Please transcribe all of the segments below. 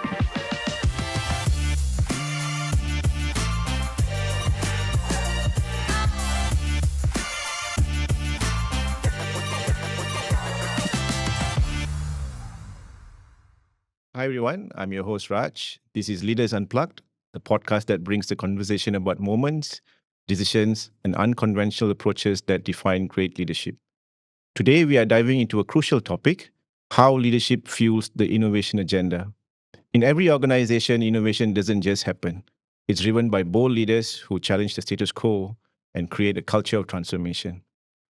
Hi, everyone. I'm your host, Raj. This is Leaders Unplugged, the podcast that brings the conversation about moments, decisions, and unconventional approaches that define great leadership. Today, we are diving into a crucial topic: how leadership fuels the innovation agenda. In every organization, innovation doesn't just happen. It's driven by bold leaders who challenge the status quo and create a culture of transformation.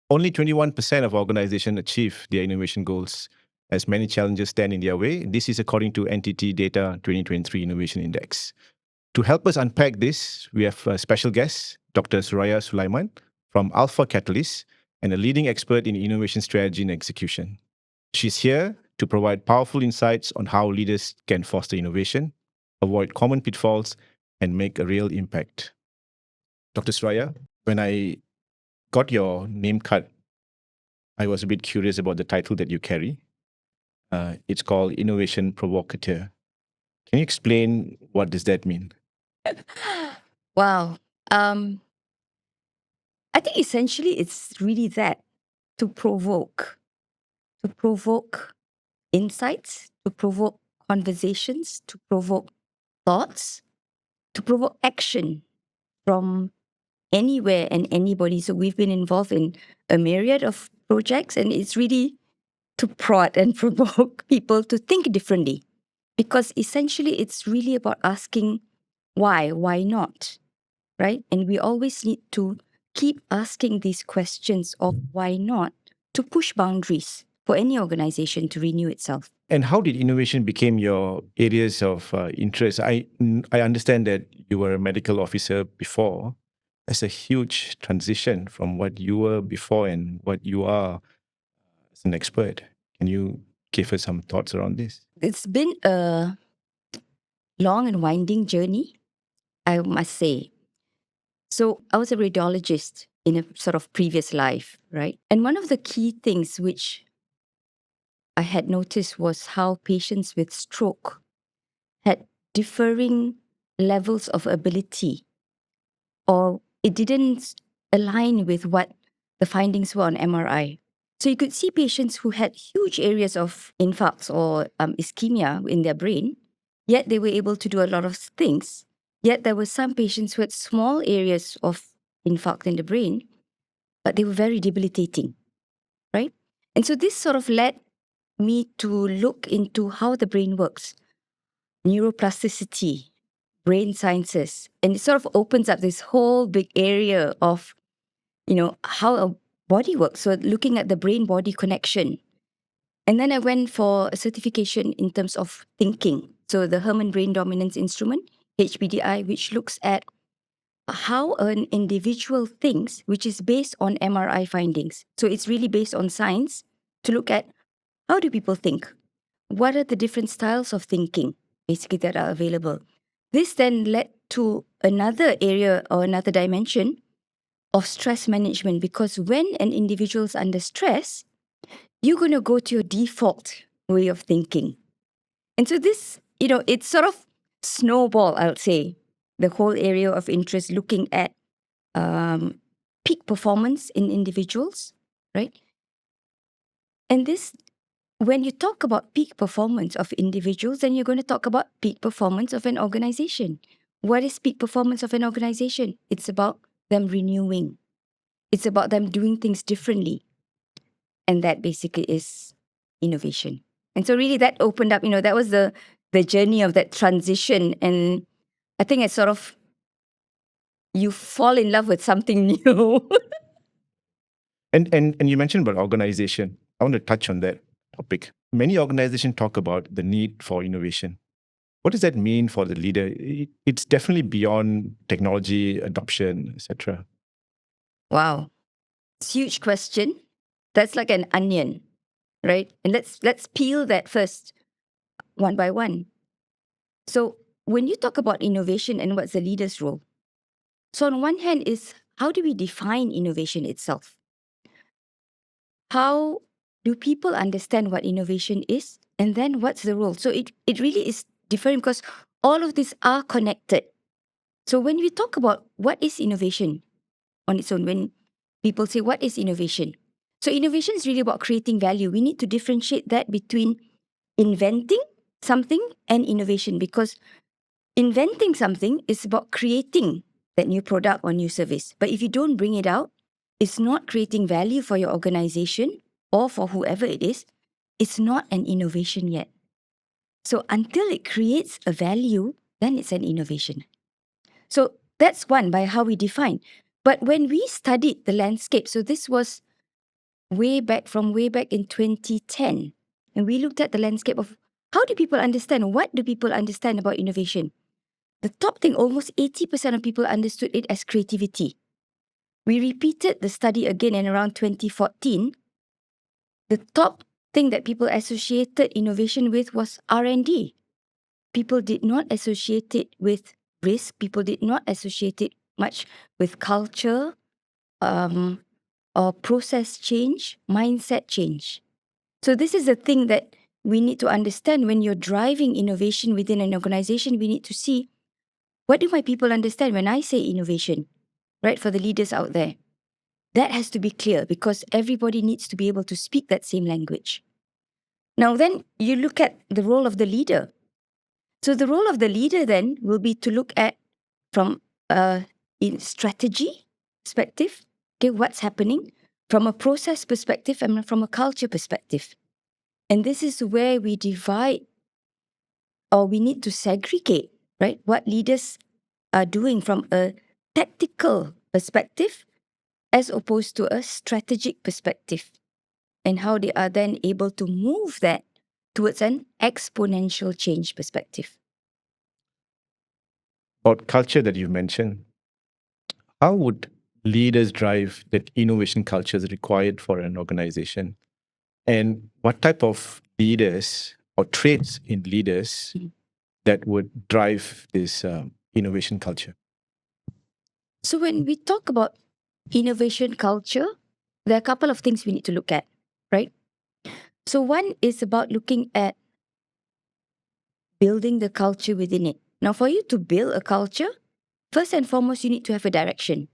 Only 21% of organizations achieve their innovation goals, as many challenges stand in their way. This is according to NTT Data 2023 Innovation Index. To help us unpack this, we have a special guest, Dr. Suraya Sulaiman from 𝗀𝗃𝗀𝗀 and a leading expert in innovation strategy and execution. She's here to provide powerful insights on how leaders can foster innovation, avoid common pitfalls, and make a real impact. Dr. Suraya, when I got your name card, I was a bit curious about the title that you carry. It's called Innovation Provocateur. Can you explain what does that mean? Wow. I think essentially it's really that, to provoke insights, to provoke conversations, to provoke thoughts, to provoke action from anywhere and anybody. So we've been involved in a myriad of projects, and it's really to prod and provoke people to think differently. Because essentially it's really about asking why not, right? And we always need to keep asking these questions of why not to push boundaries for any organization to renew itself. And how did innovation become your areas of interest? I understand that you were a medical officer before. That's a huge transition from what you were before and what you are as an expert. Can you give us some thoughts around this? It's been a long and winding journey, I must say. So I was a radiologist in a sort of previous life, right? And one of the key things which I had noticed was how patients with stroke had differing levels of ability, or it didn't align with what the findings were on MRI. So you could see patients who had huge areas of infarcts or ischemia in their brain, yet they were able to do a lot of things. Yet there were some patients who had small areas of infarct in the brain, but they were very debilitating, right? And so this sort of led me to look into how the brain works, neuroplasticity, brain sciences, and it sort of opens up this whole big area of, how a body works. So looking at the brain-body connection. And then I went for a certification in terms of thinking. So the Herman Brain Dominance Instrument, HBDI, which looks at how an individual thinks, which is based on MRI findings. So it's really based on science to look at how do people think? What are the different styles of thinking, basically, that are available? This then led to another area or another dimension of stress management, because when an individual is under stress, you're going to go to your default way of thinking. And so this, it's sort of snowball, I would say, the whole area of interest, looking at peak performance in individuals, right? And this, when you talk about peak performance of individuals, then you're going to talk about peak performance of an organization. What is peak performance of an organization? It's about them renewing. It's about them doing things differently. And that basically is innovation. And so really that opened up, that was the journey of that transition. And I think it's sort of, you fall in love with something new. And you mentioned about organization. I want to touch on that topic. Many organizations talk about the need for innovation. What does that mean for the leader? It's definitely beyond technology adoption, etc. Wow. It's a huge question. That's like an onion, right? And let's peel that first, one by one. So when you talk about innovation and what's the leader's role, so on one hand is, how do we define innovation itself? How do people understand what innovation is? And then what's the role? So it really is different because all of these are connected. So when we talk about what is innovation on its own, when people say, what is innovation? So innovation is really about creating value. We need to differentiate that between inventing something and innovation, because inventing something is about creating that new product or new service. But if you don't bring it out, it's not creating value for your organization or for whoever it is. It's not an innovation yet. So until it creates a value, then it's an innovation. So that's one, by how we define. But when we studied the landscape, so this was way back in 2010, and we looked at the landscape of how do people understand, what do people understand about innovation? The top thing, almost 80% of people understood it as creativity. We repeated the study again in around 2014. The top thing that people associated innovation with was R&D. People did not associate it with risk. People did not associate it much with culture, or process change, mindset change. So this is the thing that we need to understand when you're driving innovation within an organization. We need to see, what do my people understand when I say innovation, right? For the leaders out there, that has to be clear because everybody needs to be able to speak that same language. Now then, you look at the role of the leader. So the role of the leader then will be to look at from in strategy perspective, okay, what's happening, from a process perspective and from a culture perspective. And this is where we divide, or we need to segregate, right, what leaders are doing from a tactical perspective as opposed to a strategic perspective, and how they are then able to move that towards an exponential change perspective. About culture that you mentioned, how would leaders drive that innovation culture is required for an organization? And what type of leaders or traits in leaders that would drive this innovation culture? So when we talk about innovation culture, there are a couple of things we need to look at, right? So one is about looking at building the culture within it. Now, for you to build a culture, first and foremost, you need to have a direction.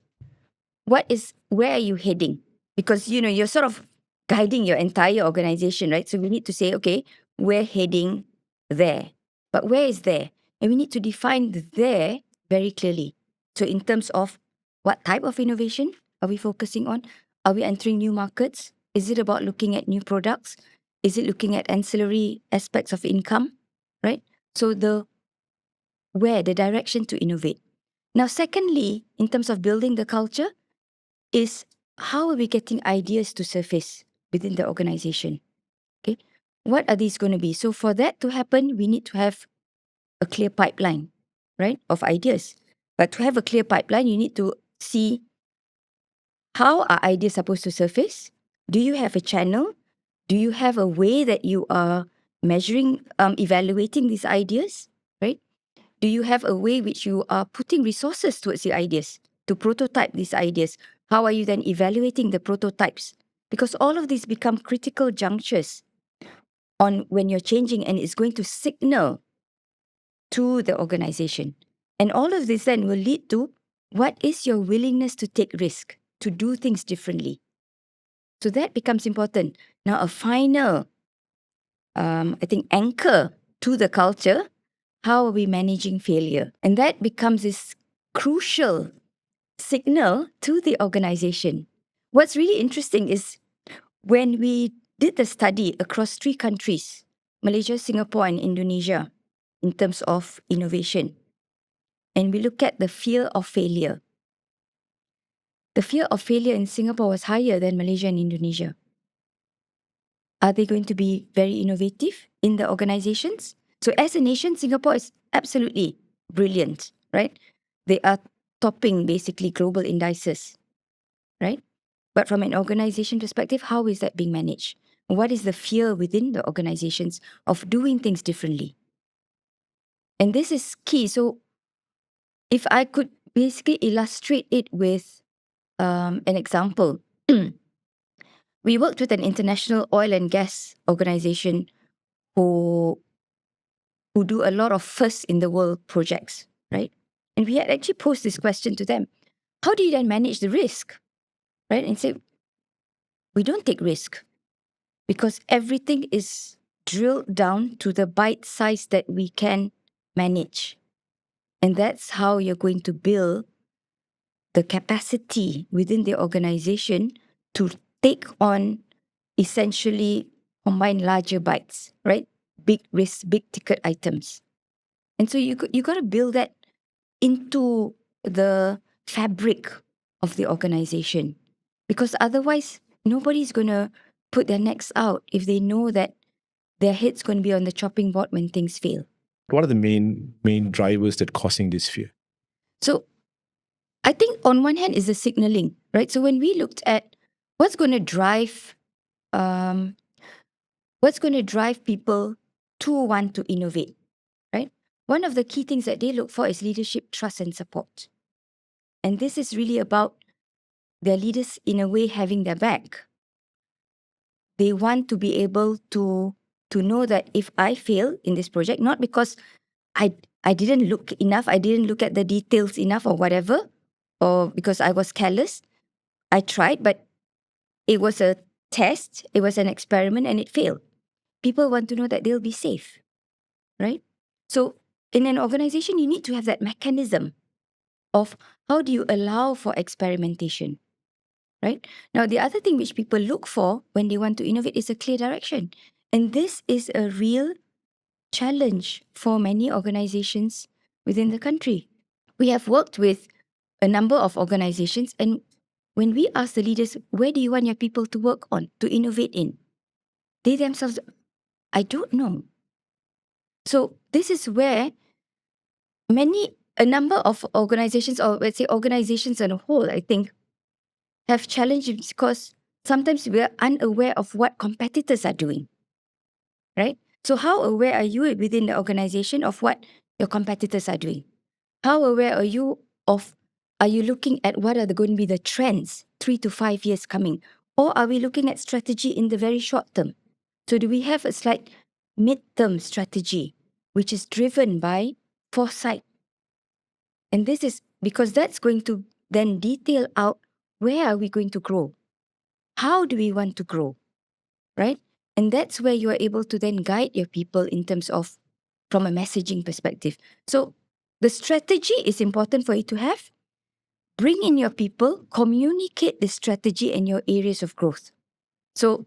Where are you heading? Because, you're sort of guiding your entire organization, right? So we need to say, okay, we're heading there. But where is there? And we need to define the there very clearly. So in terms of what type of innovation are we focusing on? Are we entering new markets? Is it about looking at new products? Is it looking at ancillary aspects of income, right? So the direction to innovate. Now, secondly, in terms of building the culture, is how are we getting ideas to surface within the organization? Okay, what are these going to be? So for that to happen, we need to have a clear pipeline, right, of ideas. But to have a clear pipeline, you need to see, how are ideas supposed to surface? Do you have a channel? Do you have a way that you are measuring, evaluating these ideas, right? Do you have a way which you are putting resources towards the ideas to prototype these ideas? How are you then evaluating the prototypes? Because all of these become critical junctures on when you're changing, and it's going to signal to the organization. And all of this then will lead to, what is your willingness to take risk, to do things differently? So that becomes important. Now, a final, I think, anchor to the culture, how are we managing failure? And that becomes this crucial signal to the organization. What's really interesting is when we did the study across 3 countries, Malaysia, Singapore, and Indonesia, in terms of innovation, and we look at the fear of failure. The fear of failure in Singapore was higher than Malaysia and Indonesia. Are they going to be very innovative in the organizations? So as a nation, Singapore is absolutely brilliant, right? They are topping basically global indices, right? But from an organization perspective, how is that being managed? What is the fear within the organizations of doing things differently? And this is key. So if I could basically illustrate it with an example, we worked with an international oil and gas organization who who do a lot of first in the world projects, right? And we had actually posed this question to them. How do you then manage the risk, right? And say, we don't take risk because everything is drilled down to the bite size that we can manage. And that's how you're going to build the capacity within the organization to take on essentially combine larger bites, right? Big risk, big ticket items. And so you got to build that into the fabric of the organization, because otherwise nobody's going to put their necks out if they know that their head's going to be on the chopping board when things fail. What are the main drivers that causing this fear? So I think on one hand is the signaling, right? So when we looked at what's going to drive people to want to innovate, right? One of the key things that they look for is leadership, trust, and support. And this is really about their leaders in a way having their back. They want to be able to know that if I fail in this project, not because I didn't look enough, I didn't look at the details enough or whatever, or because I was careless, I tried, but it was a test, it was an experiment, and it failed. People want to know that they'll be safe, right? So in an organization, you need to have that mechanism of how do you allow for experimentation, right? Now, the other thing which people look for when they want to innovate is a clear direction. And this is a real challenge for many organizations within the country. We have worked with a number of organizations, and when we ask the leaders, where do you want your people to work on, to innovate in? They themselves, I don't know. So this is where a number of organizations, or let's say organizations on a whole, I think, have challenges because sometimes we are unaware of what competitors are doing, right? So how aware are you within the organization of what your competitors are doing? How aware are you looking at what are going to be the trends 3 to 5 years coming? Or are we looking at strategy in the very short term? So do we have a slight mid-term strategy, which is driven by foresight? And this is because that's going to then detail out where are we going to grow? How do we want to grow? Right? And that's where you are able to then guide your people in terms of from a messaging perspective. So the strategy is important for you to have. Bring in your people, communicate the strategy and your areas of growth. So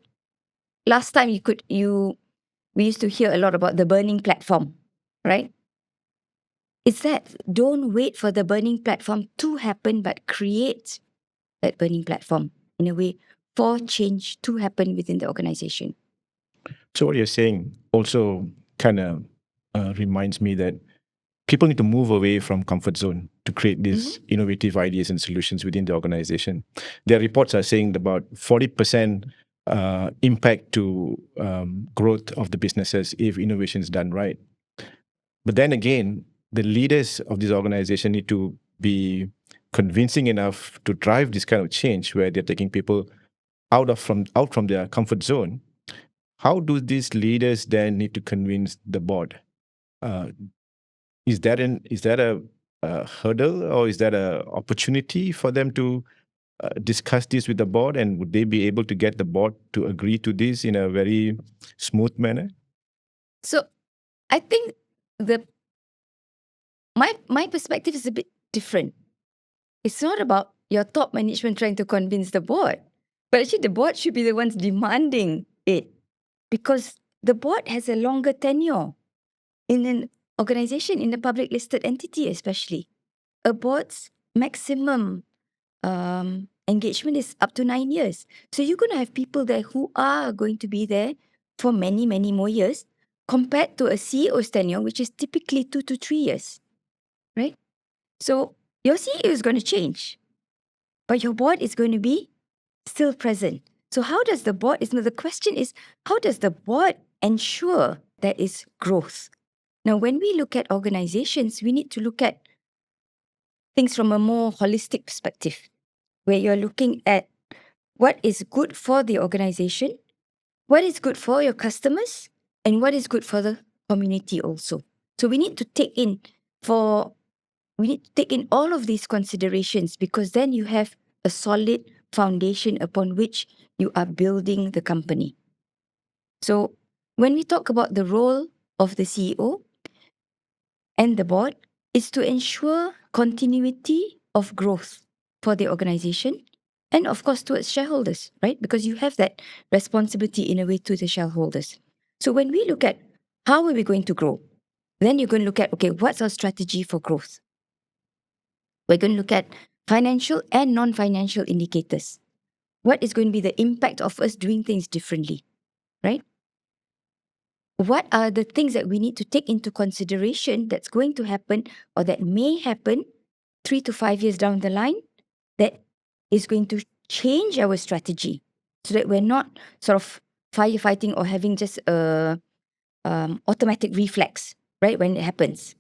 last time we used to hear a lot about the burning platform, right? It's that don't wait for the burning platform to happen, but create that burning platform in a way for change to happen within the organization. So what you're saying also kind of reminds me that people need to move away from comfort zone to create these innovative ideas and solutions within the organization. Their reports are saying about 40% impact to growth of the businesses if innovation is done right. But then again, the leaders of this organization need to be convincing enough to drive this kind of change where they're taking people out from their comfort zone. How do these leaders then need to convince the board? Is that a hurdle, or is that an opportunity for them to discuss this with the board? And would they be able to get the board to agree to this in a very smooth manner? So I think my perspective is a bit different. It's not about your top management trying to convince the board, but actually the board should be the ones demanding it, because the board has a longer tenure in an organization, in a public listed entity especially. A board's maximum engagement is up to 9 years. So you're going to have people there who are going to be there for many, many more years compared to a CEO's tenure, which is typically 2 to 3 years, right? So your CEO is going to change, but your board is going to be still present. So how does the board, the question is, how does the board ensure there is growth? Now, when we look at organizations, we need to look at things from a more holistic perspective, where you're looking at what is good for the organization, what is good for your customers, and what is good for the community also. So we need to take in all of these considerations, because then you have a solid foundation upon which you are building the company. So when we talk about the role of the CEO and the board, is to ensure continuity of growth for the organization, and of course towards shareholders, right? Because you have that responsibility in a way to the shareholders. So when we look at how are we going to grow, then you're going to look at, okay, what's our strategy for growth? We're going to look at financial and non-financial indicators. What is going to be the impact of us doing things differently, right? What are the things that we need to take into consideration that's going to happen or that may happen 3 to 5 years down the line that is going to change our strategy, so that we're not sort of firefighting or having just a automatic reflex, right, when it happens.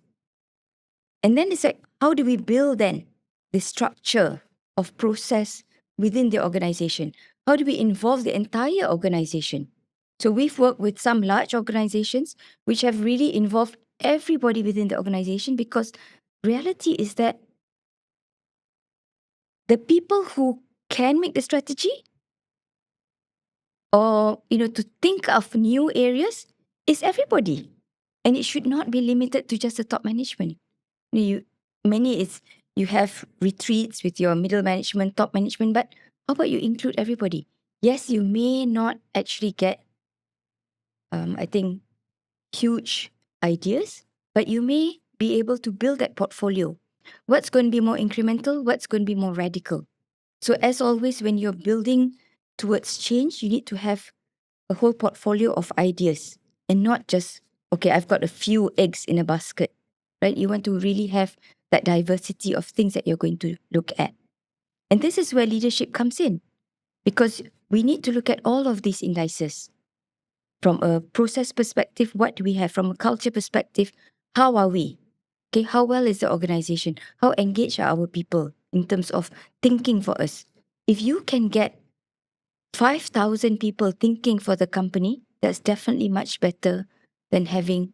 And then it's like, how do we build then the structure of process within the organization? How do we involve the entire organization? So we've worked with some large organizations which have really involved everybody within the organization, because reality is that the people who can make the strategy or, to think of new areas is everybody. And it should not be limited to just the top management. You have retreats with your middle management, top management, but how about you include everybody? Yes, you may not actually get, I think, huge ideas, but you may be able to build that portfolio. What's going to be more incremental? What's going to be more radical? So as always, when you're building towards change, you need to have a whole portfolio of ideas and not just, okay, I've got a few eggs in a basket, right? You want to really have that diversity of things that you're going to look at. And this is where leadership comes in, because we need to look at all of these indices. From a process perspective, what do we have? From a culture perspective, how are we? Okay, how well is the organization? How engaged are our people in terms of thinking for us? If you can get 5,000 people thinking for the company, that's definitely much better than having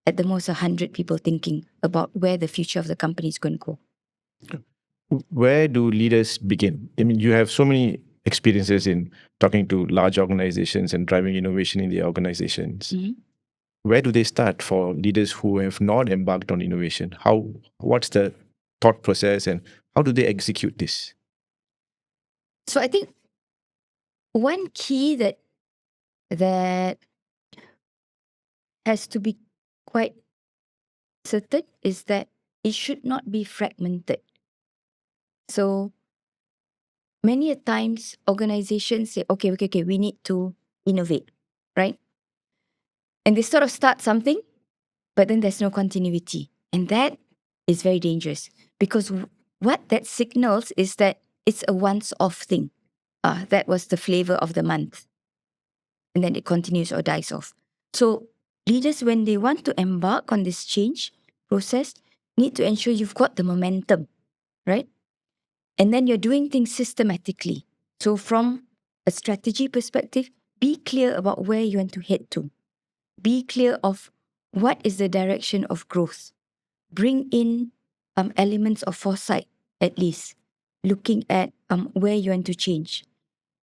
at the most 100 people thinking about where the future of the company is going to go. Where do leaders begin? I mean, you have so many experiences in talking to large organizations and driving innovation in the organizations. Mhm. Where do they start for leaders who have not embarked on innovation? What's the thought process and how do they execute this? So I think one key that has to be quite certain is that it should not be fragmented. So many a times organizations say, okay, we need to innovate, right? And they sort of start something, but then there's no continuity. And that is very dangerous, because what that signals is that it's a once-off thing. That was the flavor of the month. And then it continues or dies off. So leaders, when they want to embark on this change process, need to ensure you've got the momentum, right? And then you're doing things systematically. So from a strategy perspective, be clear about where you want to head to. Be clear of what is the direction of growth. Bring in elements of foresight, at least, looking at where you want to change.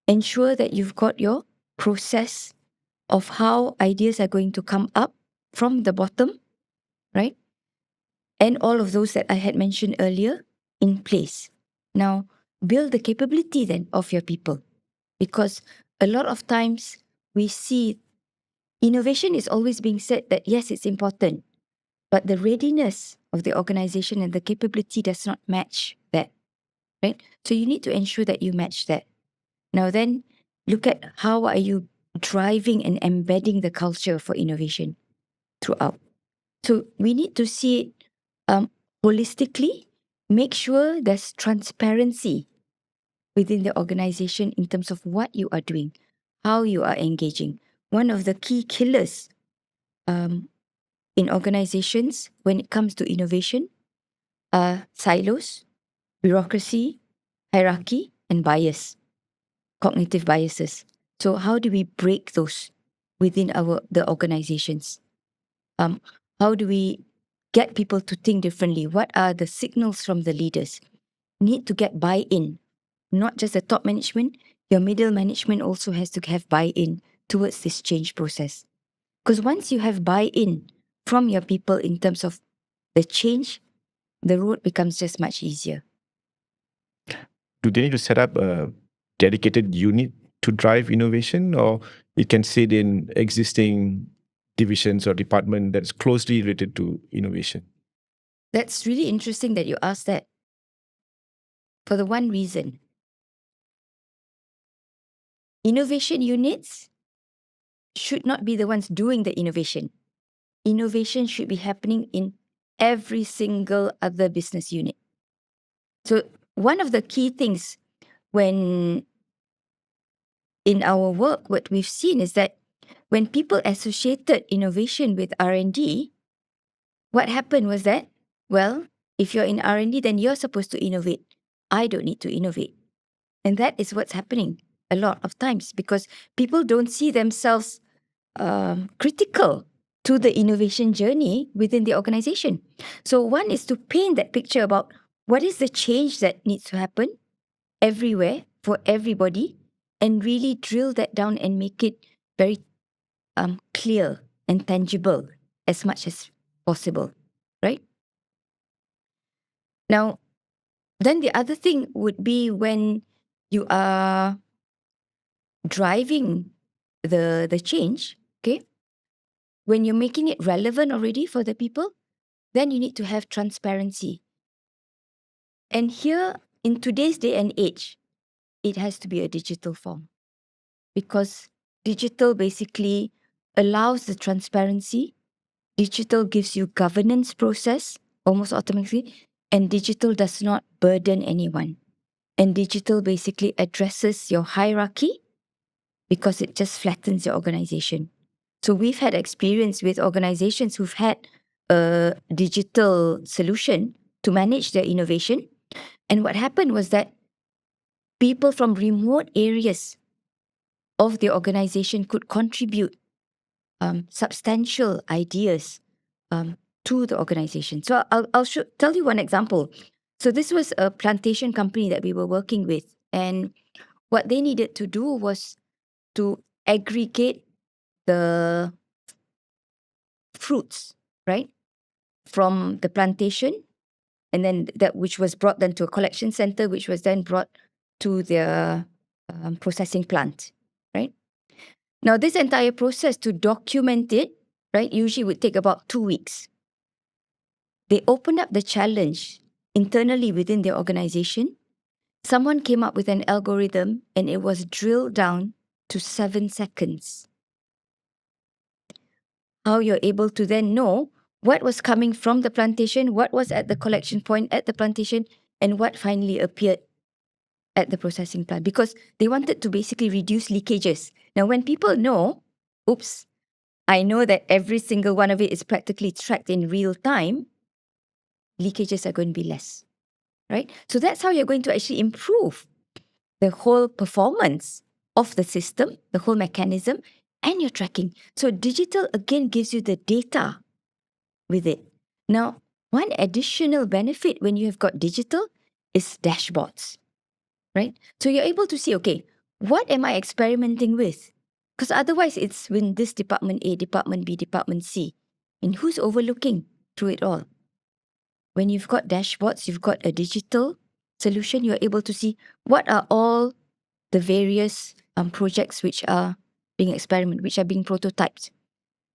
Ensure that you've got your process of how ideas are going to come up from the bottom, right? And all of those that I had mentioned earlier in place. Now, build the capability then of your people, because a lot of times we see innovation is always being said that yes, it's important, but the readiness of the organization and the capability does not match that, right? So you need to ensure that you match that. Now then, look at how are you driving and embedding the culture for innovation throughout. So we need to see it holistically, make sure there's transparency within the organization in terms of what you are doing, how you are engaging. One of the key killers in organizations when it comes to innovation are silos, bureaucracy, hierarchy, and bias, cognitive biases. So how do we break those within the organizations? How How do we get people to think differently? What are the signals from the leaders? Need to get buy-in, not just the top management. Your middle management also has to have buy-in towards this change process. Because once you have buy-in from your people in terms of the change, the road becomes just much easier. Do they need to set up a dedicated unit to drive innovation, or it can sit in existing divisions or department that's closely related to innovation? That's really interesting that you asked that. For the one reason, innovation units should not be the ones doing the innovation. Innovation should be happening in every single other business unit. So one of the key things when in our work, what we've seen is that when people associated innovation with R&D, what happened was that, well, if you're in R&D, then you're supposed to innovate. I don't need to innovate. And that is what's happening a lot of times because people don't see themselves critical to the innovation journey within the organization. So one is to paint that picture about what is the change that needs to happen everywhere for everybody and really drill that down and make it very clear and tangible as much as possible, right? Now, then the other thing would be when you are driving the change, okay? When you're making it relevant already for the people, then you need to have transparency. And here, in today's day and age, it has to be a digital form because digital basically allows the transparency. Digital gives you governance process almost automatically, and digital does not burden anyone. And digital basically addresses your hierarchy because it just flattens your organization. So we've had experience with organizations who've had a digital solution to manage their innovation. And what happened was that people from remote areas of the organization could contribute substantial ideas to the organization. So I'll tell you one example. So this was a plantation company that we were working with. And what they needed to do was to aggregate the fruits, right, from the plantation, and then that which was brought then to a collection center, which was then brought to their processing plant, right? Now, this entire process to document it, right, usually would take about 2 weeks. They opened up the challenge internally within their organization. Someone came up with an algorithm and it was drilled down to 7 seconds. How you're able to then know what was coming from the plantation, what was at the collection point at the plantation, and what finally appeared at the processing plant. Because they wanted to basically reduce leakages. Now, when people know, oops, I know that every single one of it is practically tracked in real time, leakages are going to be less, right? So that's how you're going to actually improve the whole performance of the system, the whole mechanism, and your tracking. So digital again gives you the data with it. Now, one additional benefit when you have got digital is dashboards, right? So you're able to see, okay, what am I experimenting with? Because otherwise it's when this department A, department B, department C. And who's overlooking through it all? When you've got dashboards, you've got a digital solution, you're able to see what are all the various projects which are being experimented, which are being prototyped.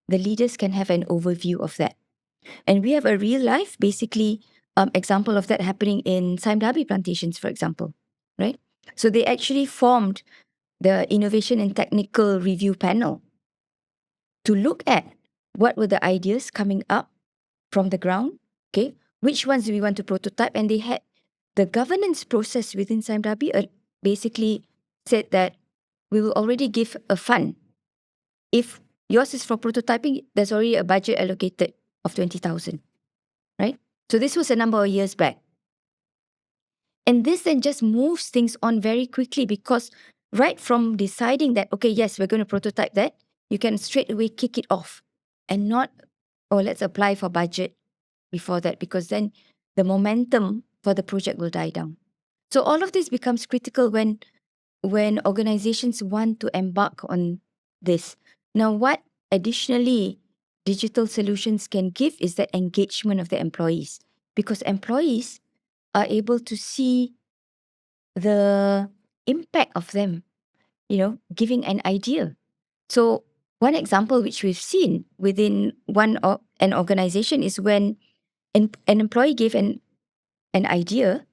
The leaders can have an overview of that. And we have a real life, basically, example of that happening in 𝘀𝗻𝗻𝗄𝗃 plantations, for example, right? So they actually formed the Innovation and Technical Review Panel to look at what were the ideas coming up from the ground, okay? Which ones do we want to prototype? And they had the governance process within 𝘀𝗻𝗻𝗃 basically said that we will already give a fund. If yours is for prototyping, there's already a budget allocated of 20,000, right? So this was a number of years back. And this then just moves things on very quickly because right from deciding that, okay, yes, we're going to prototype that, you can straight away kick it off and not or let's apply for budget before that, because then the momentum for the project will die down. So all of this becomes critical when organizations want to embark on this. Now, what additionally digital solutions can give is that engagement of the employees, because employees are able to see the impact of them, giving an idea. So one example which we've seen within an organization is when an employee gave an idea,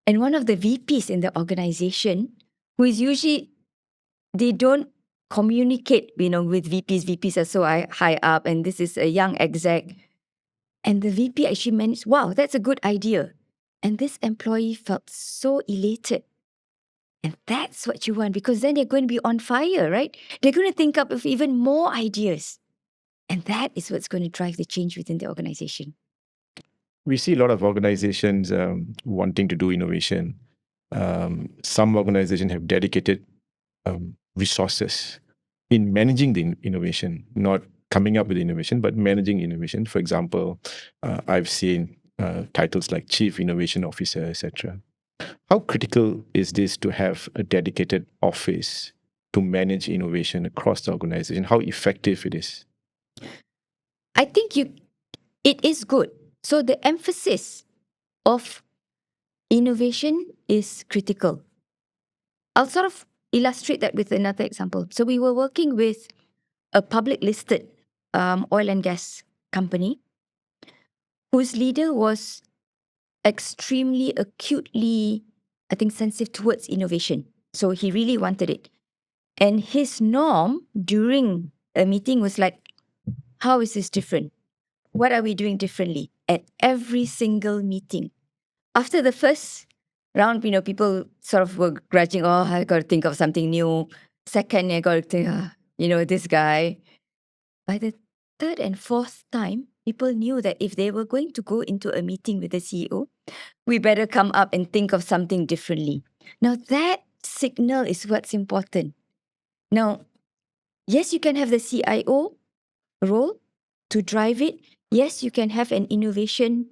and one of the VPs in the organization, who is usually, they don't communicate, with VPs. VPs are so high up, and this is a young exec. And the VP actually managed, wow, that's a good idea. And this employee felt so elated. And that's what you want, because then they're going to be on fire, right? They're going to think up of even more ideas. And that is what's going to drive the change within the organization. We see a lot of organizations wanting to do innovation. Some organizations have dedicated resources in managing the innovation, not coming up with innovation, but managing innovation. For example, I've seen titles like Chief Innovation Officer, etc. How critical is this to have a dedicated office to manage innovation across the organization? How effective it is? I think it is good. So the emphasis of innovation is critical. I'll sort of illustrate that with another example. So we were working with a public listed oil and gas company whose leader was extremely acutely, I think, sensitive towards innovation. So he really wanted it. And his norm during a meeting was like, how is this different? What are we doing differently at every single meeting? After the first round, people sort of were grudging, oh, I got to think of something new. Second, I got to think, this guy. By the third and fourth time, people knew that if they were going to go into a meeting with the CEO, we better come up and think of something differently. Now, that signal is what's important. Now, yes, you can have the CIO role to drive it. Yes, you can have an innovation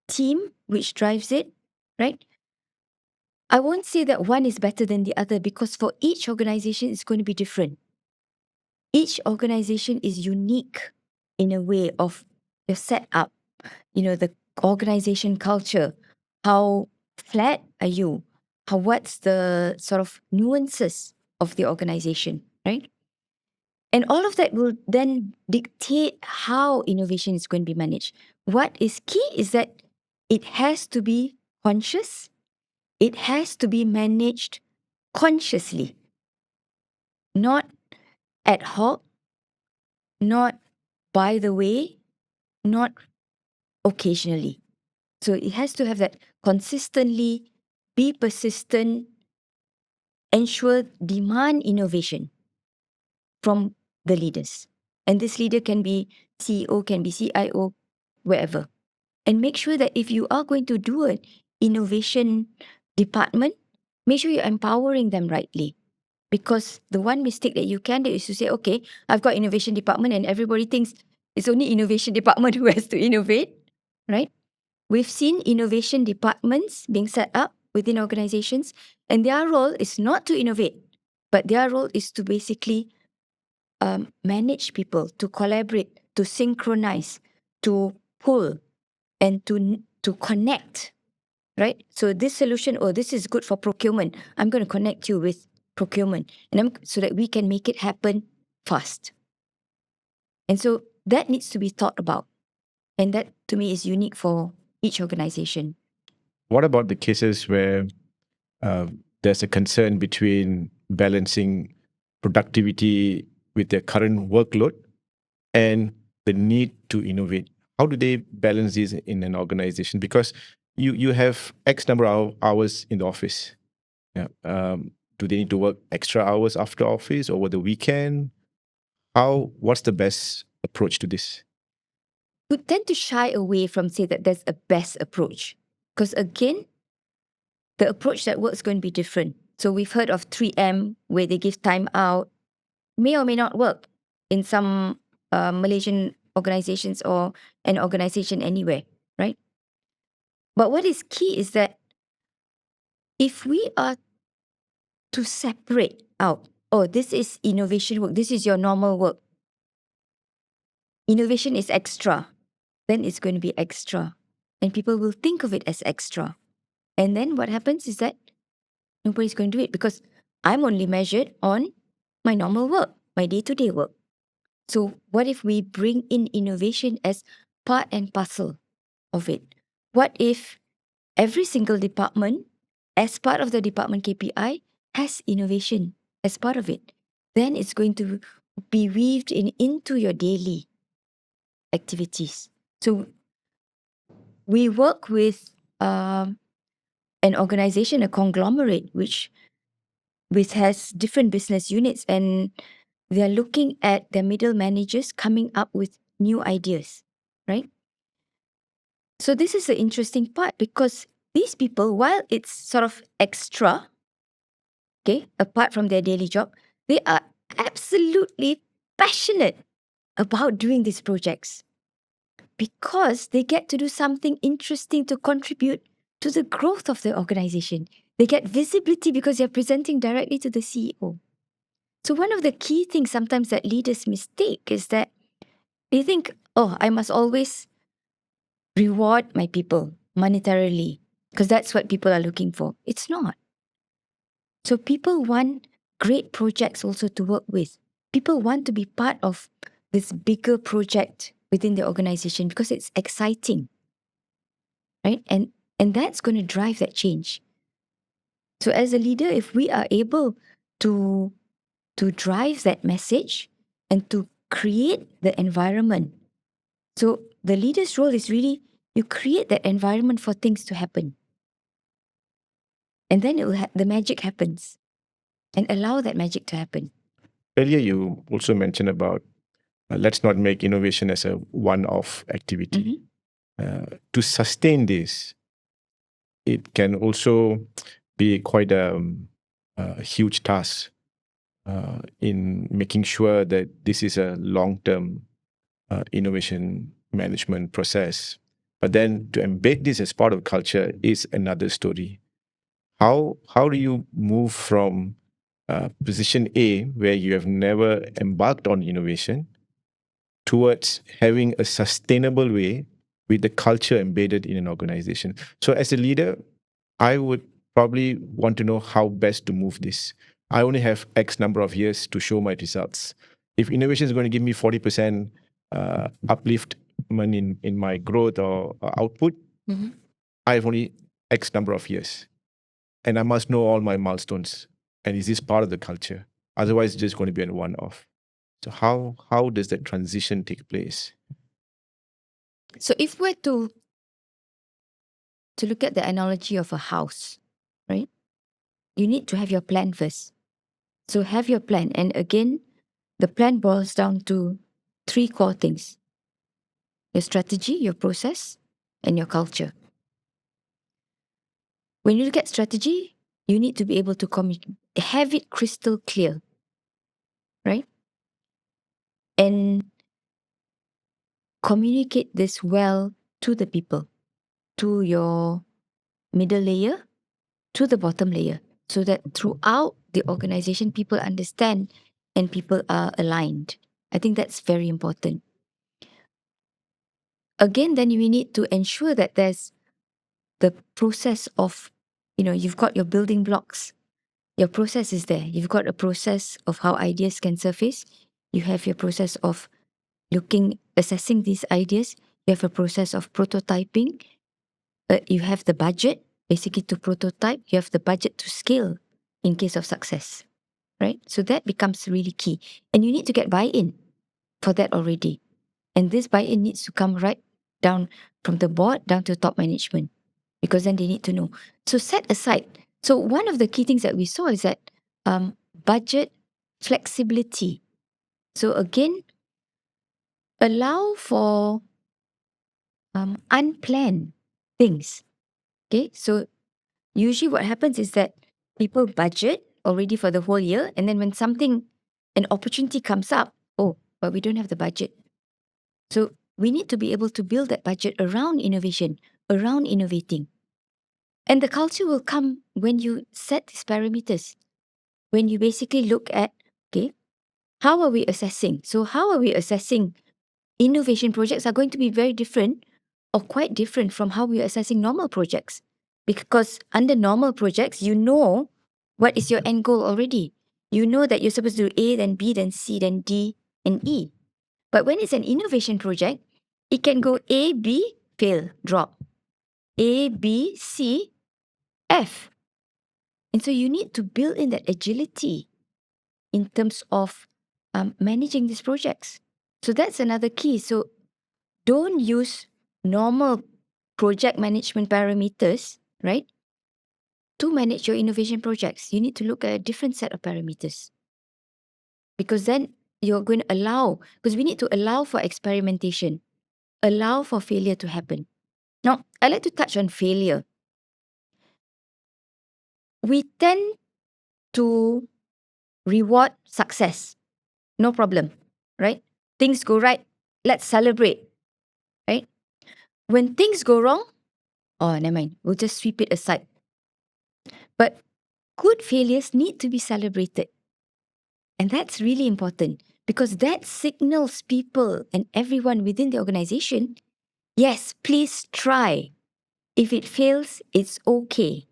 team which drives it, right? I won't say that one is better than the other, because for each organization, it's going to be different. Each organization is unique in a way of your setup, the organization culture. How flat are you? What's the sort of nuances of the organization, right? And all of that will then dictate how innovation is going to be managed. What is key is that it has to be conscious. It has to be managed consciously, not ad hoc, not by the way, not occasionally. So it has to have that consistently, be persistent, ensure demand innovation from the leaders. And this leader can be CEO, can be CIO, wherever. And make sure that if you are going to do an innovation department, make sure you're empowering them rightly. Because the one mistake that you can do is to say, okay, I've got innovation department, and everybody thinks it's only innovation department who has to innovate, right? We've seen innovation departments being set up within organizations, and their role is not to innovate, but their role is to basically manage people, to collaborate, to synchronize, to pull, and to connect, right? So this solution, this is good for procurement. I'm going to connect you with procurement, and so that we can make it happen fast. And so that needs to be thought about. And that, to me, is unique for each organization. What about the cases where there's a concern between balancing productivity with their current workload and the need to innovate? How do they balance these in an organization? Because you have X number of hours in the office. Yeah. Do they need to work extra hours after office or over the weekend? What's the best approach to this? We tend to shy away from say that there's a best approach, because again, the approach that works is going to be different. So we've heard of 3M, where they give time out, may or may not work in some Malaysian organizations or an organization anywhere, right? But what is key is that if we are to separate out, oh, this is innovation work, this is your normal work, innovation is extra, then it's going to be extra. And people will think of it as extra. And then what happens is that nobody's going to do it because I'm only measured on my normal work, my day-to-day work. So what if we bring in innovation as part and parcel of it? What if every single department, as part of the department KPI, has innovation as part of it? Then it's going to be weaved into your daily activities. So we work with an organization, a conglomerate, which has different business units, and they're looking at their middle managers coming up with new ideas, right? So this is the interesting part because these people, while it's sort of extra, okay, apart from their daily job, they are absolutely passionate about doing these projects because they get to do something interesting to contribute to the growth of the organization. They get visibility because they're presenting directly to the CEO. So one of the key things sometimes that leaders mistake is that they think, oh, I must always reward my people monetarily because that's what people are looking for. It's not. So people want great projects also to work with. People want to be part of this bigger project within the organization because it's exciting, right? And that's going to drive that change. So as a leader, if we are able to drive that message and to create the environment. So the leader's role is really you create that environment for things to happen. And then the magic happens and allow that magic to happen. Earlier, you also mentioned about let's not make innovation as a one-off activity. To sustain this, it can also be quite a huge task in making sure that this is a long-term innovation management process. But then to embed this as part of culture is another story. How do you move from position A, where you have never embarked on innovation, towards having a sustainable way with the culture embedded in an organization? So as a leader, I would probably want to know how best to move this. I only have X number of years to show my results. If innovation is going to give me 40% upliftment in my growth or output, I have only X number of years. And I must know all my milestones. And is this part of the culture? Otherwise, it's just going to be a one-off. So how does that transition take place? So if we're to look at the analogy of a house, right? You need to have your plan first. So have your plan. And again, the plan boils down to 3 core things: your strategy, your process, and your culture. When you look at strategy, you need to be able to have it crystal clear, right? And communicate this well to the people, to your middle layer, to the bottom layer, so that throughout the organization, people understand and people are aligned. I think that's very important. Again, then we need to ensure that there's the process of, you've got your building blocks. Your process is there. You've got a process of how ideas can surface. You have your process of assessing these ideas. You have a process of prototyping. You have the budget, basically to prototype. You have the budget to scale in case of success, right? So that becomes really key. And you need to get buy-in for that already. And this buy-in needs to come right down from the board down to top management, because then they need to know. So set aside. So one of the key things that we saw is that budget flexibility. So again, allow for unplanned things. Okay, so usually what happens is that people budget already for the whole year, and then when an opportunity comes up, oh, but we don't have the budget. So we need to be able to build that budget around innovation, around innovating. And the culture will come when you set these parameters, when you basically look at, okay, how are we assessing? So how are we assessing innovation projects are going to be very different or quite different from how we are assessing normal projects. Because under normal projects, you know what is your end goal already. You know that you're supposed to do A, then B, then C, then D, and E. But when it's an innovation project, it can go A, B, fail, drop. A, B, C, F. And so you need to build in that agility in terms of managing these projects. So that's another key. So don't use normal project management parameters, right, to manage your innovation projects. You need to look at a different set of parameters. Because then you're going to allow, because we need to allow for experimentation, allow for failure to happen. Now, I like to touch on failure. We tend to reward success. No problem, right? Things go right, let's celebrate, right? When things go wrong, oh, never mind, we'll just sweep it aside. But good failures need to be celebrated. And that's really important because that signals people and everyone within the organization, yes, please try. If it fails, it's okay.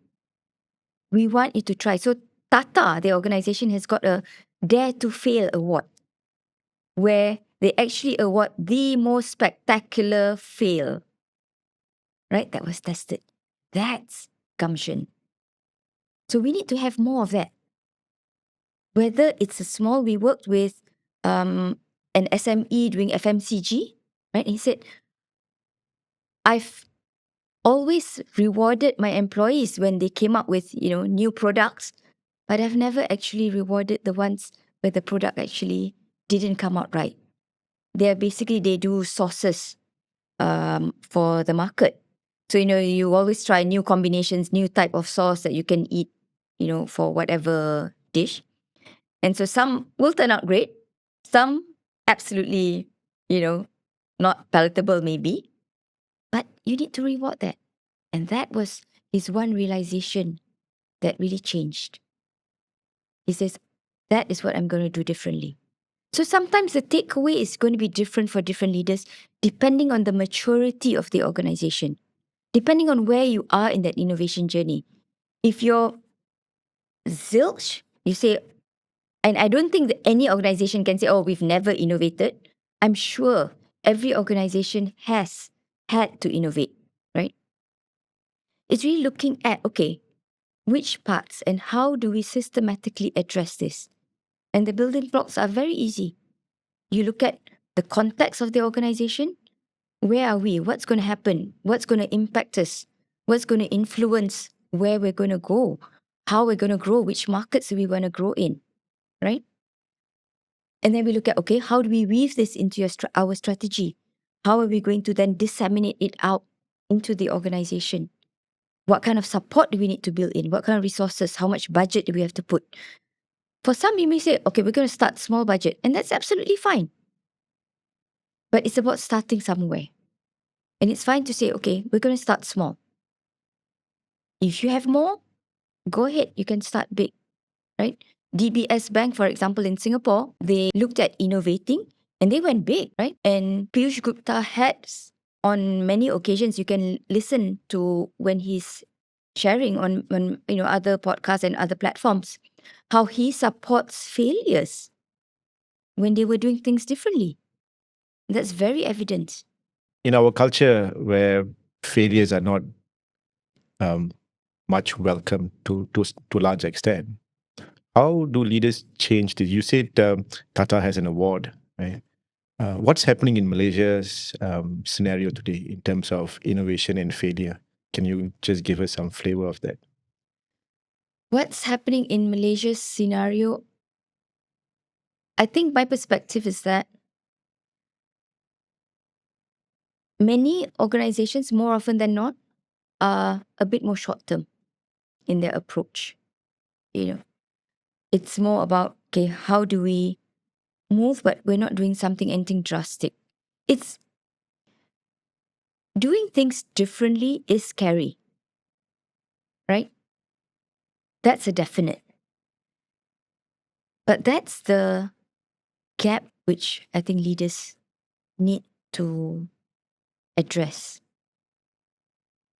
We want you to try. So Tata, the organization, has got a Dare to Fail award where they actually award the most spectacular fail, right? That was tested. That's gumption. So we need to have more of that. Whether it's a small, we worked with an SME doing FMCG, right? He said, I've always rewarded my employees when they came up with, new products, but I've never actually rewarded the ones where the product actually didn't come out right. They do sauces for the market. So, you always try new combinations, new type of sauce that you can eat, for whatever dish. And so some will turn out great, some absolutely, not palatable maybe, but you need to reward that. And that was his one realization that really changed. He says, that is what I'm going to do differently. So sometimes the takeaway is going to be different for different leaders depending on the maturity of the organization, depending on where you are in that innovation journey. If you're zilch, you say, and I don't think that any organization can say, oh, we've never innovated. I'm sure every organization has had to innovate, right? It's really looking at, okay, which parts and how do we systematically address this? And the building blocks are very easy. You look at the context of the organization. Where are we? What's going to happen? What's going to impact us? What's going to influence where we're going to go? How we're going to grow? Which markets do we want to grow in? Right? And then we look at, okay, how do we weave this into our strategy? How are we going to then disseminate it out into the organization? What kind of support do we need to build in? What kind of resources? How much budget do we have to put? For some, you may say, okay, we're going to start small budget, and that's absolutely fine. But it's about starting somewhere. And it's fine to say, okay, we're going to start small. If you have more, go ahead, you can start big, right? DBS Bank, for example, in Singapore, they looked at innovating and they went big, right? And Piyush Gupta has, on many occasions, you can listen to when he's sharing on other podcasts and other platforms, how he supports failures when they were doing things differently. That's very evident. In our culture where failures are not much welcome to a large extent, how do leaders change this? You said Tata has an award, right? What's happening in Malaysia's scenario today in terms of innovation and failure? Can you just give us some flavor of that? What's happening in Malaysia's scenario? I think my perspective is that many organizations, more often than not, are a bit more short-term in their approach. It's more about, okay, how do we move, but we're not doing anything drastic. It's doing things differently is scary, right? That's a definite. But that's the gap which I think leaders need to address.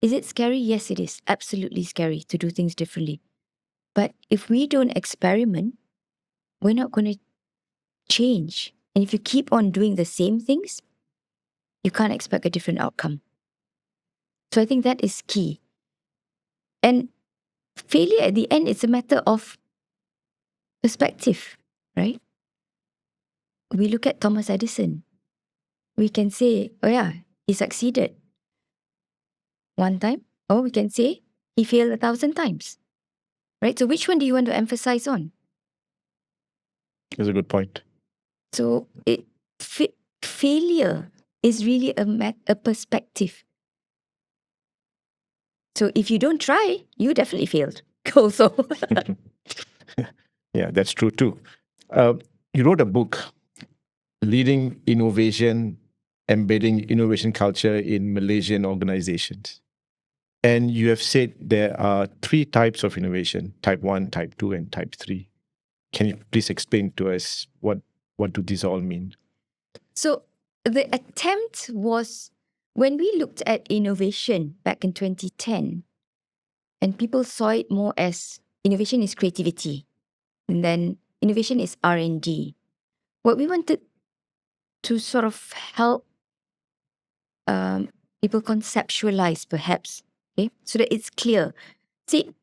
Is it scary? Yes, it is. Absolutely scary to do things differently. But if we don't experiment, we're not going to change. And if you keep on doing the same things, you can't expect a different outcome. So I think that is key. And failure at the end, it's a matter of perspective, right? We look at Thomas Edison. We can say, oh yeah, he succeeded one time, or we can say he failed 1,000 times, right? So which one do you want to emphasize on? That's a good point. So failure is really a perspective. So if you don't try, you definitely failed also. Yeah, that's true too. You wrote a book, Leading Innovation, Embedding Innovation Culture in Malaysian Organizations. And you have said there are 3 types of innovation, type 1, type 2, and type 3. Can you please explain to us what do these all mean? So the attempt was, when we looked at innovation back in 2010, and people saw it more as innovation is creativity, and then innovation is R&D. What we wanted to sort of help people conceptualize, perhaps, okay, so that it's clear. See,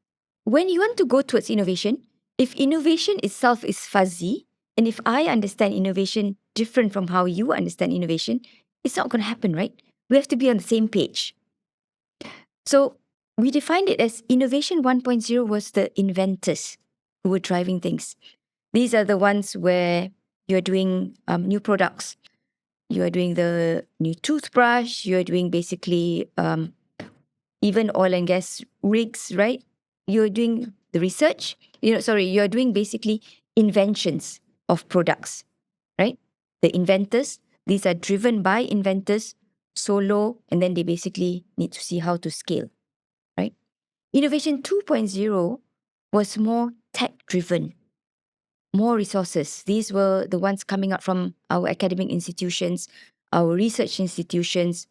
when you want to go towards innovation, if innovation itself is fuzzy, and if I understand innovation different from how you understand innovation, it's not going to happen, right? We have to be on the same page. So we defined it as innovation 1.0 was the inventors who were driving things. These are the ones where you're doing new products. You are doing the new toothbrush. You're doing basically even oil and gas rigs, right? You're doing the research. You're doing basically inventions of products, right? The inventors, these are driven by inventors solo, and then they basically need to see how to scale, right? Innovation 2.0 was more tech-driven, more resources. These were the ones coming out from our academic institutions, our research institutions,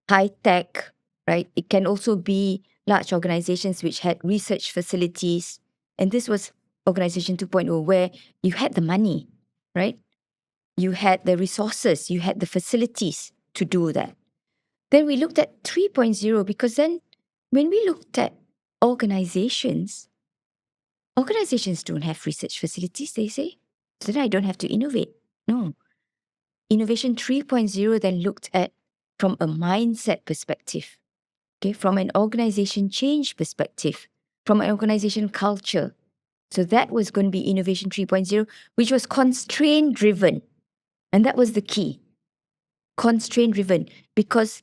high tech, right? It can also be large organizations which had research facilities. And this was Organization 2.0, where you had the money, right? You had the resources, you had the facilities to do that. Then we looked at 3.0, because then when we looked at organizations don't have research facilities, they say. So then I don't have to innovate. No. Innovation 3.0 then looked at from a mindset perspective, okay, from an organization change perspective, from an organization culture. So that was going to be Innovation 3.0, which was constraint driven. And that was the key. Constraint driven, because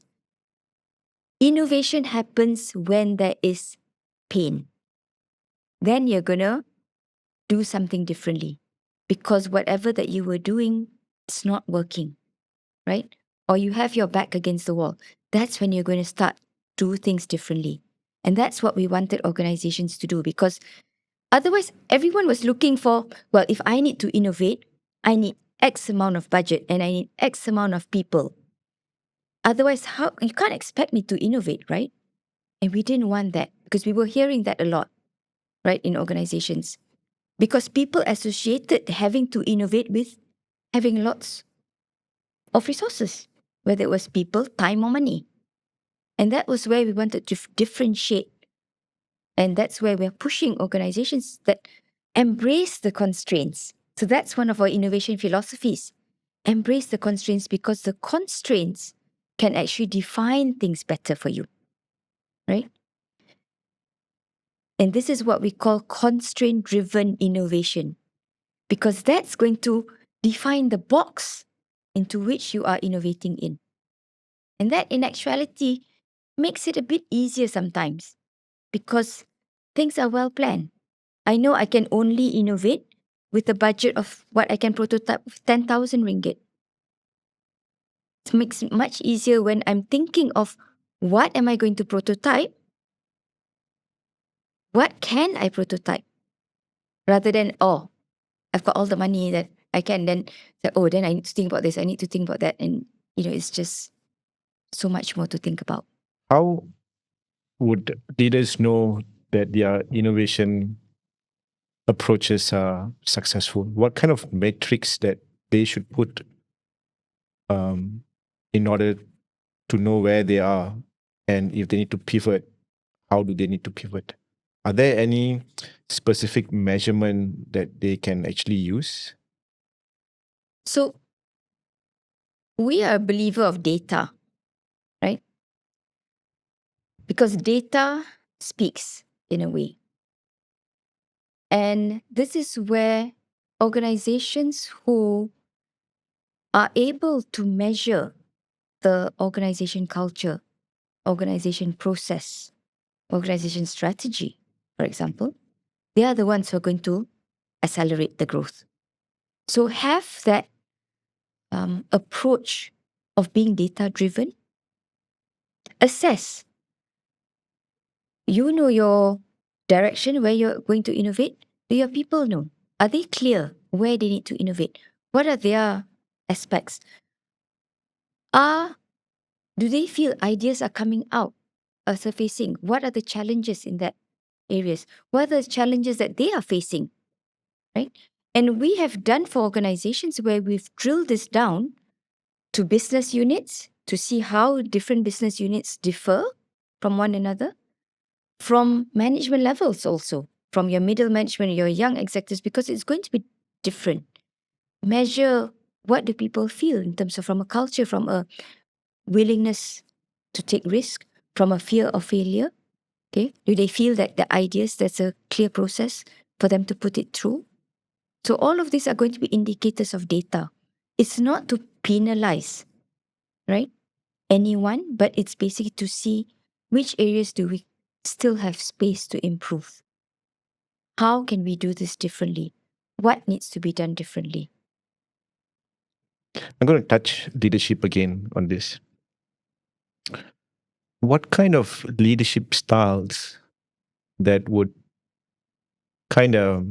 innovation happens when there is pain. Then you're going to do something differently, because whatever that you were doing, it's not working, right? Or you have your back against the wall. That's when you're going to start do things differently. And that's what we wanted organizations to do, because otherwise everyone was looking for, well, if I need to innovate, I need X amount of budget and I need X amount of people. Otherwise, how you can't expect me to innovate, right? And we didn't want that, because we were hearing that a lot, right, in organizations. Because people associated having to innovate with having lots of resources, whether it was people, time, or money. And that was where we wanted to differentiate. And that's where we're pushing organizations that embrace the constraints. So that's one of our innovation philosophies. Embrace the constraints, because the constraints can actually define things better for you, right? And this is what we call constraint-driven innovation, because that's going to define the box into which you are innovating in. And that, in actuality, makes it a bit easier sometimes, because things are well planned. I know I can only innovate with a budget of what I can prototype with 10,000 ringgit. It makes it much easier when I'm thinking of what am I going to prototype? What can I prototype? Rather than, oh, I've got all the money that I can, then say, oh, then I need to think about this, I need to think about that. And, it's just so much more to think about. How would leaders know that their innovation approaches are successful? What kind of metrics that they should put in order to know where they are, and if they need to pivot, how do they need to pivot? Are there any specific measurement that they can actually use? So we are a believer of data, right? Because data speaks in a way. And this is where organizations who are able to measure the organization culture, organization process, organization strategy, for example, they are the ones who are going to accelerate the growth. So have that approach of being data-driven. Assess. You know your direction, where you're going to innovate. Do your people know? Are they clear where they need to innovate? What are their aspects? Do they feel ideas are coming out, are surfacing? What are the challenges in that areas? What are the challenges that they are facing, right? And we have done for organizations where we've drilled this down to business units to see how different business units differ from one another, from management levels also, from your middle management, your young executives, because it's going to be different. Measure what do people feel in terms of from a culture, from a willingness to take risk, from a fear of failure. Okay, do they feel that the ideas, there's a clear process for them to put it through? So all of these are going to be indicators of data. It's not to penalize, right, anyone, but it's basically to see which areas do we still have space to improve. How can we do this differently? What needs to be done differently? I'm going to touch leadership again on this. What kind of leadership styles that would kind of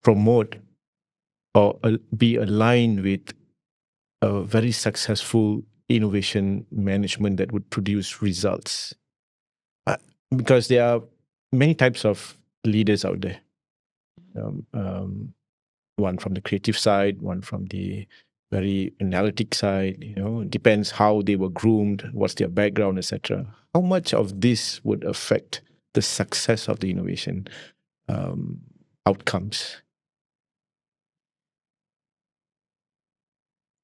promote or be aligned with a very successful innovation management that would produce results? Because there are many types of leaders out there. One from the creative side, one from the very analytic side. Depends how they were groomed, what's their background, etc. How much of this would affect the success of the innovation outcomes?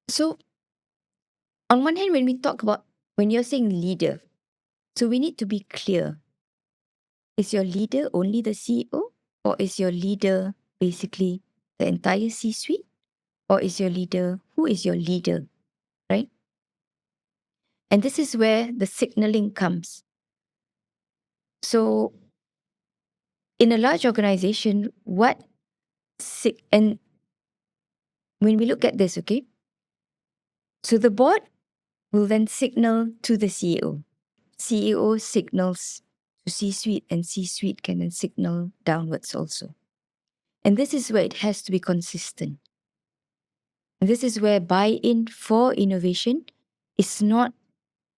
So, on one hand, when we talk about, when you're saying leader, so we need to be clear. Is your leader only the CEO? Or is your leader basically the entire C-suite? Or is your leader, who is your leader, right? And this is where the signaling comes. So, in a large organization, and when we look at this, okay, so the board will then signal to the CEO. CEO signals to C-suite, and C-suite can then signal downwards also. And this is where it has to be consistent. And this is where buy-in for innovation is not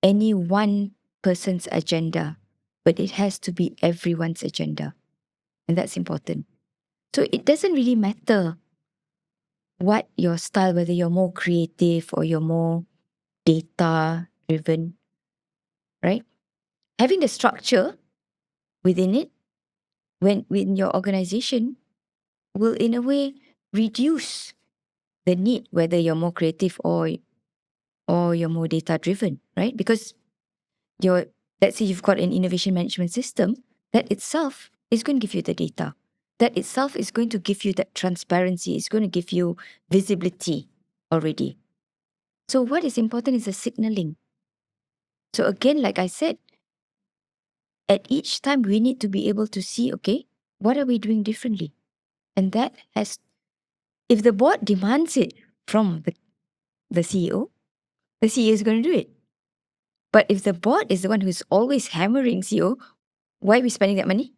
any one person's agenda, but it has to be everyone's agenda. And that's important. So it doesn't really matter what your style, whether you're more creative or you're more data-driven, right? Having the structure within it, within your organization, will in a way reduce the need, whether you're more creative or you're more data-driven, right? Because let's say you've got an innovation management system, that itself is going to give you the data. That itself is going to give you that transparency. It's going to give you visibility already. So what is important is the signaling. So again, like I said, at each time we need to be able to see, okay, what are we doing differently? And that has, if the board demands it from the CEO, the CEO is going to do it. But if the board is the one who's always hammering CEO, why are we spending that money?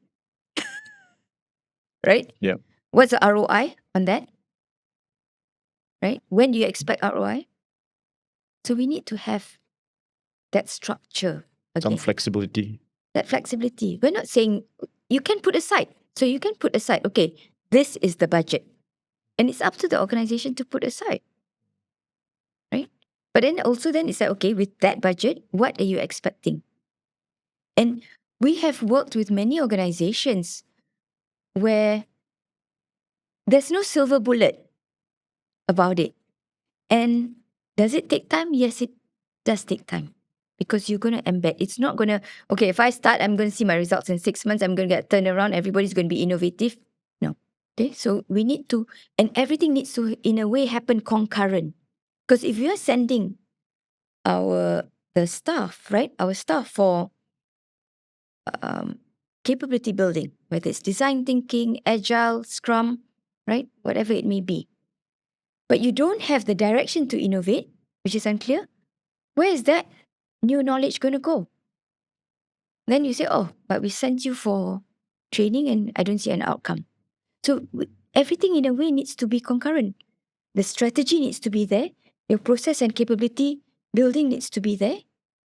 Right? Yeah. What's the ROI on that? Right? When do you expect ROI? So we need to have that structure Some again. flexibility. That flexibility. We're not saying you can put aside. So you can put aside, okay, this is the budget. And it's up to the organization to put aside. Right? But then also then it's like, okay, with that budget, what are you expecting? And we have worked with many organizations where there's no silver bullet about it. And does it take time? Yes, it does take time. Because you're going to embed. It's not going to, okay, if I start, I'm going to see my results in 6 months, I'm going to get turned around, everybody's going to be innovative. No. Okay, so we need to, and everything needs to, in a way, happen concurrent. Because if you are sending the staff, right, our staff for capability building, whether it's design thinking, agile, scrum, right, whatever it may be, but you don't have the direction to innovate, which is unclear, where is that new knowledge going to go? Then you say, oh, but we sent you for training and I don't see an outcome. So everything in a way needs to be concurrent. The strategy needs to be there. Your process and capability building needs to be there.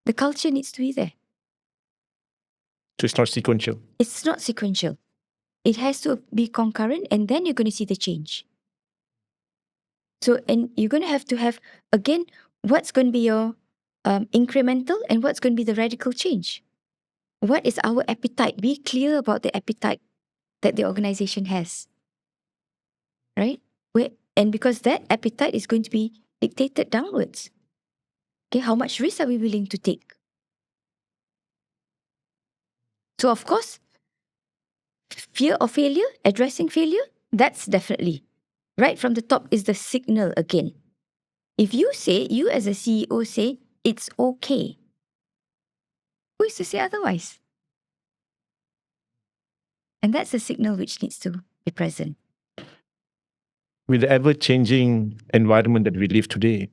The culture needs to be there. So it's not sequential. It's not sequential. It has to be concurrent and then you're going to see the change. So, and you're going to have, again, what's going to be your incremental and what's going to be the radical change? What is our appetite? Be clear about the appetite that the organization has, right? And because that appetite is going to be dictated downwards. Okay, how much risk are we willing to take? So, of course, fear of failure, addressing failure, that's definitely right from the top is the signal again. If you as a CEO say, it's okay, who is to say otherwise? And that's the signal which needs to be present. With the ever-changing environment that we live today,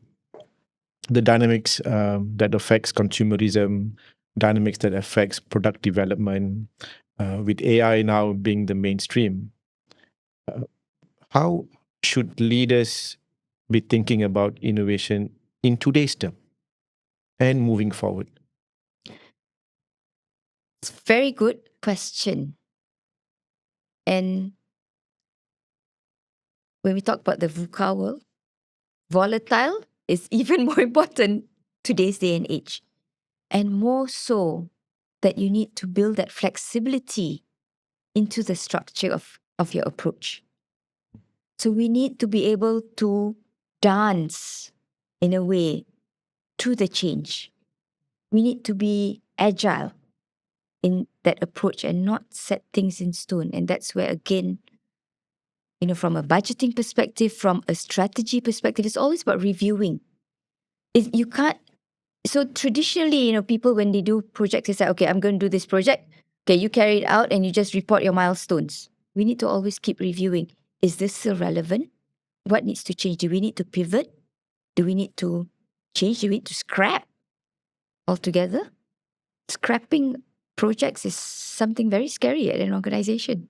the dynamics that affects consumerism, dynamics that affects product development, with AI now being the mainstream, how should leaders be thinking about innovation in today's term and moving forward? It's a very good question. And when we talk about the VUCA world, volatile is even more important today's day and age. And more so that you need to build that flexibility into the structure of your approach. So we need to be able to dance in a way to the change. We need to be agile in that approach and not set things in stone. And that's where, again, from a budgeting perspective, from a strategy perspective, it's always about reviewing. You can't. So traditionally, people, when they do projects, they say, okay, I'm going to do this project. Okay, you carry it out and you just report your milestones. We need to always keep reviewing. Is this still relevant? What needs to change? Do we need to pivot? Do we need to change? Do we need to scrap altogether? Scrapping projects is something very scary at an organization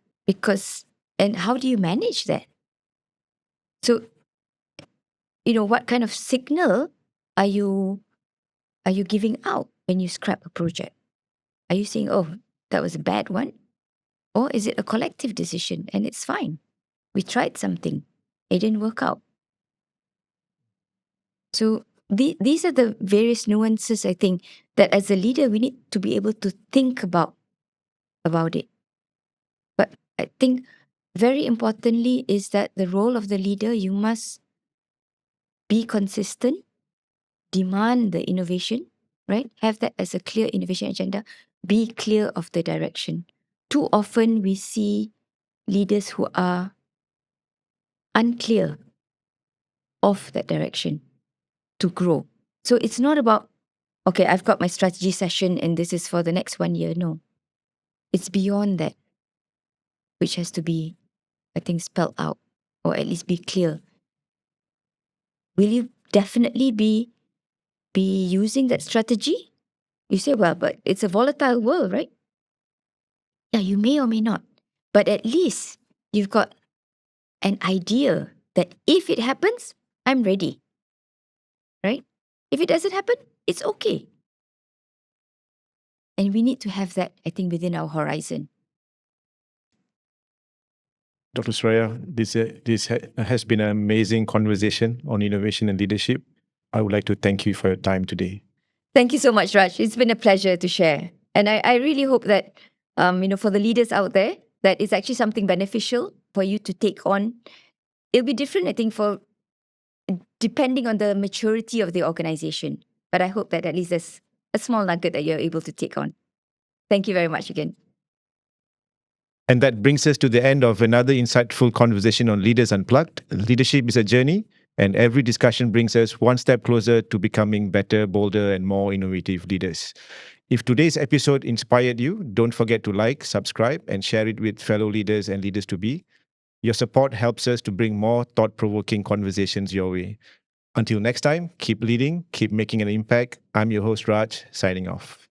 and how do you manage that? So, what kind of signal are you giving out when you scrap a project? Are you saying, oh, that was a bad one? Or is it a collective decision and it's fine? We tried something. It didn't work out. So these are the various nuances, I think, that as a leader, we need to be able to think about it. But I think very importantly is that the role of the leader, you must be consistent, demand the innovation, right? Have that as a clear innovation agenda. Be clear of the direction. Too often we see leaders who are unclear of that direction to grow. So it's not about, okay, I've got my strategy session and this is for the next 1 year. No, it's beyond that, which has to be, I think, spelled out or at least be clear. Will you definitely be using that strategy You say, well, but it's a volatile world, right? Yeah, you may or may not. But at least you've got an idea that if it happens, I'm ready, right? If it doesn't happen, it's okay. And we need to have that, I think, within our horizon. Dr. Suraya, this has been an amazing conversation on innovation and leadership. I would like to thank you for your time today. Thank you so much, Raj. It's been a pleasure to share. And I really hope that, for the leaders out there, that it's actually something beneficial for you to take on. It'll be different, I think, depending on the maturity of the organization. But I hope that at least there's a small nugget that you're able to take on. Thank you very much again. And that brings us to the end of another insightful conversation on Leaders Unplugged. Leadership is a journey, and every discussion brings us one step closer to becoming better, bolder, and more innovative leaders. If today's episode inspired you, don't forget to like, subscribe, and share it with fellow leaders and leaders to be. Your support helps us to bring more thought-provoking conversations your way. Until next time, keep leading, keep making an impact. I'm your host, Raj, signing off.